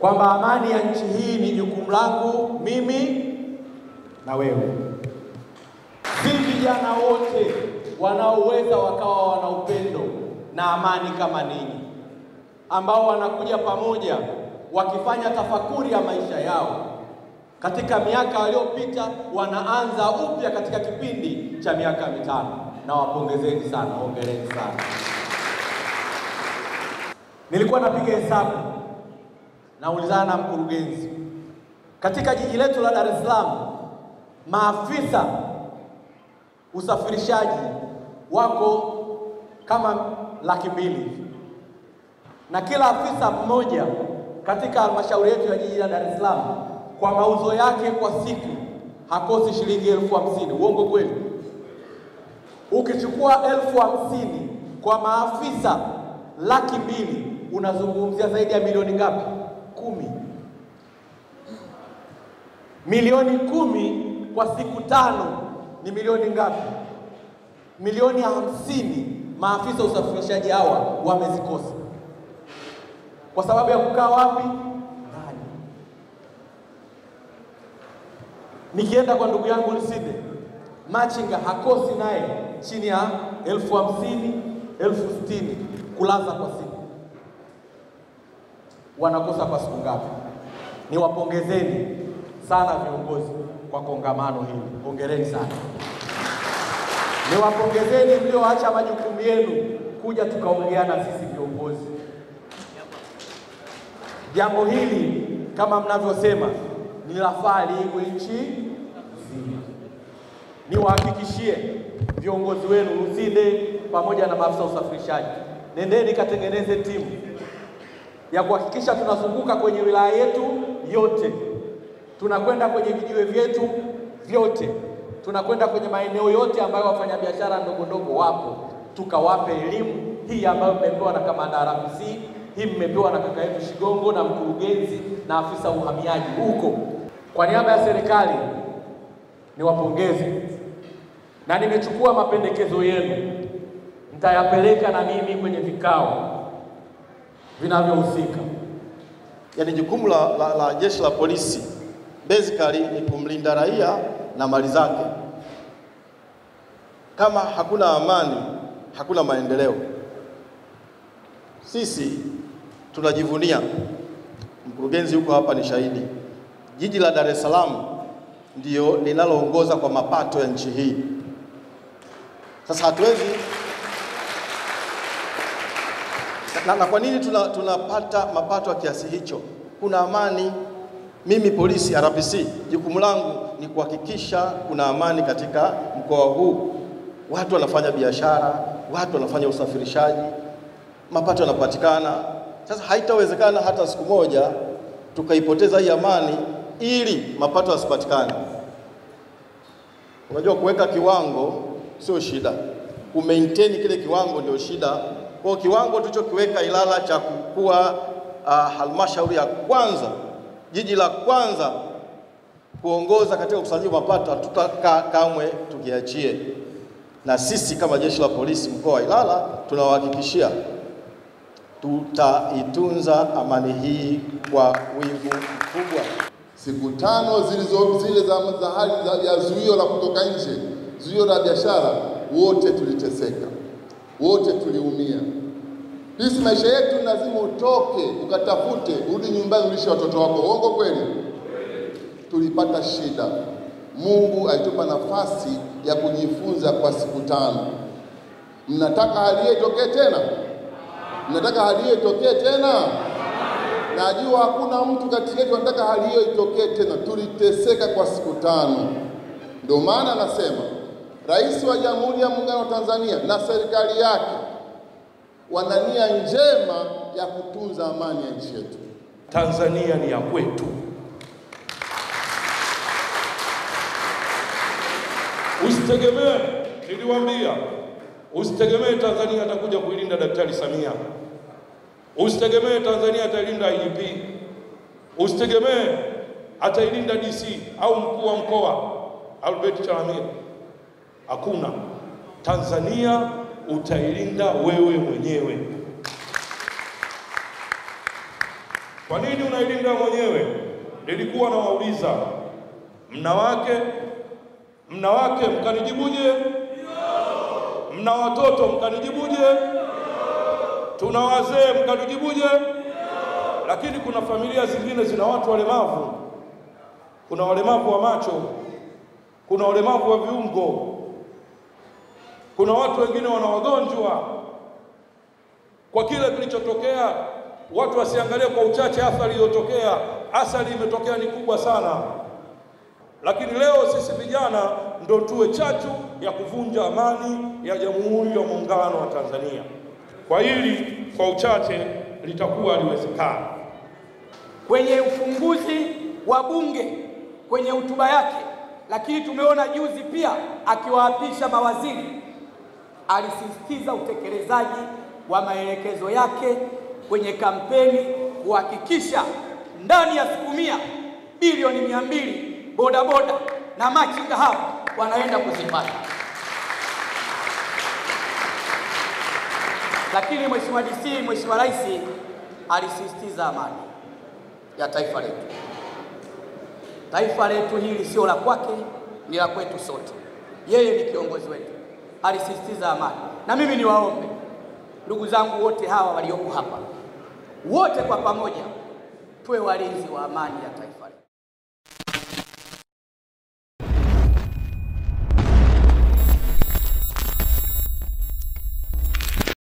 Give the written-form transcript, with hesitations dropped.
kwamba amani ya nchi hii ni jukumu langu mimi na wewe. Si vijana wote wanaoweza wakawa wana upendo na amani kama ninyi, ambao wanakuja pamoja wakifanya tafakuri ya maisha yao katika miaka iliyopita, wanaanza upya katika kipindi cha miaka mitano. Na wapongezeni sana, hongereni sana. Nilikuwa napiga hesabu, naulizana na mkurugenzi, katika jiji letu la Dar es Salaam maafisa usafirishaji wako kama 200,000, na kila afisa mmoja katika halmashauri yetu ya jiji la Dar es Salaam kwa mauzo yake kwa siku hakosi shilingi 50,000. Uongo kweli? Ukichukua 50,000 kwa maafisa 200,000 unazungumzia zaidi ya milioni ngapi? 10. Milioni 10 kwa siku 5 ni milioni ngapi? Milioni 50 maafisa usafirishaji hawa wamezikosa. Kwa sababu ya kukaa wapi? Ndani. Nikienda kwa ndugu yangu Liside, machinga hakosi naye chini ya 50,000, 60,000 kulaza kwa siku. Wanakosa kwa siku ngapi? Niwapongezeni sana viongozi kwa kongamano hili. Hongereni sana. Niwapongezeni mlioacha majukumu yenu kuja tukaongea na sisi viongozi. Jambo hili kama mnavyosema ni la fahari kwa nchi nzima. Niwahakikishie viongozi wenu Lusinde pamoja na maafisa usafirishaji, nendeni katengeneze timu ya kuhakikisha tunazunguka kwenye wilaya yetu yote, tunakwenda kwenye vijiwe vyetu vyote, tunakwenda kwenye maeneo yote ambayo wafanyabiashara ndogo ndogo wapo, tukawape elimu hii ambayo mmepewa na kamanda RPC, hii mmepewa na kaka yetu Shigongo na mkurugenzi na afisa uhamiaji huko. Kwa niaba ya serikali niwapongeze, na nimechukua mapendekezo yenu, nitayapeleka na mimi kwenye vikao vinavyohusika. Yaani jukumu la jeshi la polisi basically ni kumlinda raia na mali zake. Kama hakuna amani, hakuna maendeleo. Sisi tunajivunia, mkurugenzi yuko hapa ni shahidi, jiji la Dar es Salaam ndio linaloongoza kwa mapato ya nchi hii. Sasa hatuwezi na kwa nini tunapata mapato ya kiasi hicho? Kuna amani. Mimi polisi RPC, jukumu langu ni kuhakikisha kuna amani katika mkoa huu. Watu wanafanya biashara, watu wanafanya usafirishaji, mapato yanapatikana. Sasa haitawezekana hata siku moja tukaipoteza hii amani ili mapato yasipatikane. Unajua, kuweka kiwango sio shida, kumaintain kile kiwango ndio shida. Kwa kiwango tulichokiweka Ilala cha kuwa halmashauri ya kwanza, jiji la kwanza kuongoza katika ukusanyaji wa mapato, hatutakaa kamwe tukiachie. Na sisi kama jeshi la polisi mkoa wa Ilala tunawahakikishia tutaitunza amani hii kwa wingu mkubwa. Siku 5 zile za hali ya zuio la kutoka nje, zuio la biashara, wote tuliteseka, wote tuliumia. Sisi maisha yetu lazima utoke, ukatafute, urudi nyumbani, ulishe watoto wako. Uongo kweli? Tulipata shida. Mungu alitupa nafasi ya kujifunza kwa siku 5. Mnataka hali hiyo itokee tena? Mnataka hali hiyo itokee tena? Najua hakuna mtu kati yetu anataka hali hiyo itokee tena. Tuliteseka kwa siku 5. Ndio maana nasema Rais wa Jamhuri ya Muungano wa Tanzania na serikali yake wana nia njema ya kutunza amani ya nchi yetu. Tanzania ni ya kwetu. Usitegemee, niliwaambia, usitegemee Tanzania atakuja kuilinda Daktari Samia. Usitegemee Tanzania atailinda IGP. Usitegemee atailinda DC au mkuu wa mkoa Albert Chalamila. Hakuna. Tanzania utailinda wewe mwenyewe. Kwa nini unailinda mwenyewe? Nilikuwa nawauliza, mna wake mkanijibuje? Mna watoto mkanijibuje? Tuna wazee mkanijibuje? Lakini kuna familia zingine zina watu walemavu. Kuna walemavu wa macho, kuna walemavu wa viungo, kuna watu wengine wana wagonjwa. Kwa kile kilichotokea, watu wasiangalie kwa uchache athari iliyotokea. Athari imetokea ni kubwa sana, lakini leo sisi vijana ndo tuwe chachu ya kuvunja amani ya Jamhuri ya Muungano wa Tanzania. Kwa hili kwa uchache litakuwa haliwezekani. Kwenye ufunguzi wa Bunge, kwenye hotuba yake, lakini tumeona juzi pia akiwaapisha mawaziri, alisisitiza utekelezaji wa maelekezo yake kwenye kampeni kuhakikisha ndani ya siku 100 bilioni 200 bodaboda na machinga hao wanaenda kuzipata. Lakini Mheshimiwa DC, Mheshimiwa Rais alisisitiza amani ya taifa letu. Taifa letu hili sio la kwake, ni la kwetu sote. Yeye ni kiongozi wetu, alisisitiza amani. Na mimi niwaombe ndugu zangu wote hawa walioko hapa, wote kwa pamoja tuwe walinzi wa amani ya taifa letu.